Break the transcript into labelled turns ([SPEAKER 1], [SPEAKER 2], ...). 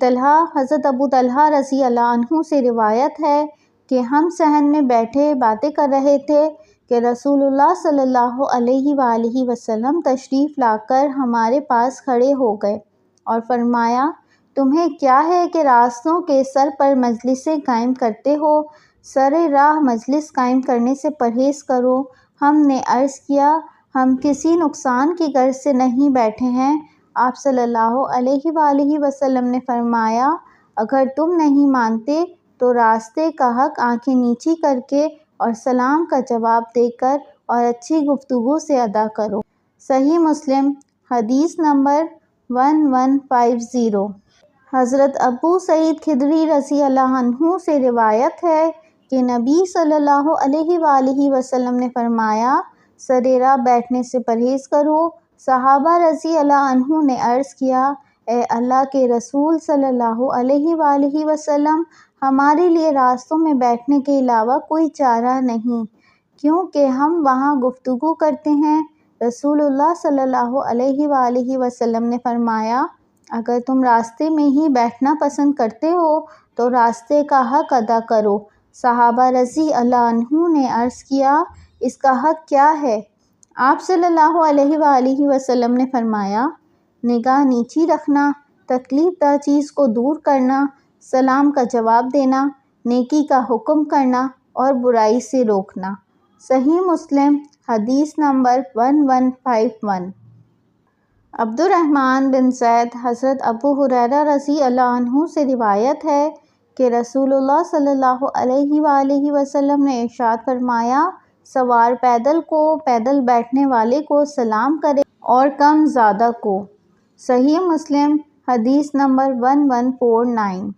[SPEAKER 1] طلحہ حضرت ابو طلحہ رضی اللہ عنہ سے روایت ہے کہ ہم صحن میں بیٹھے باتیں کر رہے تھے کہ رسول اللہ صلی اللہ علیہ وآلہ وسلم تشریف لا کر ہمارے پاس کھڑے ہو گئے اور فرمایا، تمہیں کیا ہے کہ راستوں کے سر پر مجلسیں قائم کرتے ہو؟ سر راہ مجلس قائم کرنے سے پرہیز کرو۔ ہم نے عرض کیا، ہم کسی نقصان کی غرض سے نہیں بیٹھے ہیں۔ آپ صلی اللہ علیہ وآلہ وسلم نے فرمایا، اگر تم نہیں مانتے تو راستے کا حق آنکھیں نیچی کر کے اور سلام کا جواب دے کر اور اچھی گفتگو سے ادا کرو۔ صحیح مسلم حدیث نمبر 1150۔ حضرت ابو سعید خدری رضی اللہ عنہ سے روایت ہے کہ نبی صلی اللہ علیہ وآلہ وسلم نے فرمایا، سر راہ بیٹھنے سے پرہیز کرو۔ صحابہ رضی اللہ عنہ نے عرض کیا، اے اللہ کے رسول صلی اللہ علیہ وآلہ وسلم، ہمارے لیے راستوں میں بیٹھنے کے علاوہ کوئی چارہ نہیں، کیونکہ ہم وہاں گفتگو کرتے ہیں۔ رسول اللہ صلی اللہ علیہ وآلہ وسلم نے فرمایا، اگر تم راستے میں ہی بیٹھنا پسند کرتے ہو تو راستے کا حق ادا کرو۔ صحابہ رضی اللہ عنہ نے عرض کیا، اس کا حق کیا ہے؟ آپ صلی اللہ علیہ وآلہ وسلم نے فرمایا، نگاہ نیچی رکھنا، تکلیف دہ چیز کو دور کرنا، سلام کا جواب دینا، نیکی کا حکم کرنا اور برائی سے روکنا۔ صحیح مسلم حدیث نمبر 1151۔ عبد الرحمن بن زید حضرت ابو ہریرہ رضی اللہ عنہ سے روایت ہے کہ رسول اللہ صلی اللہ علیہ وآلہ وسلم نے ارشاد فرمایا، سوار پیدل کو پیدل بیٹھنے والے کو سلام کرے اور کم زادہ کو۔ صحیح مسلم حدیث نمبر 1149۔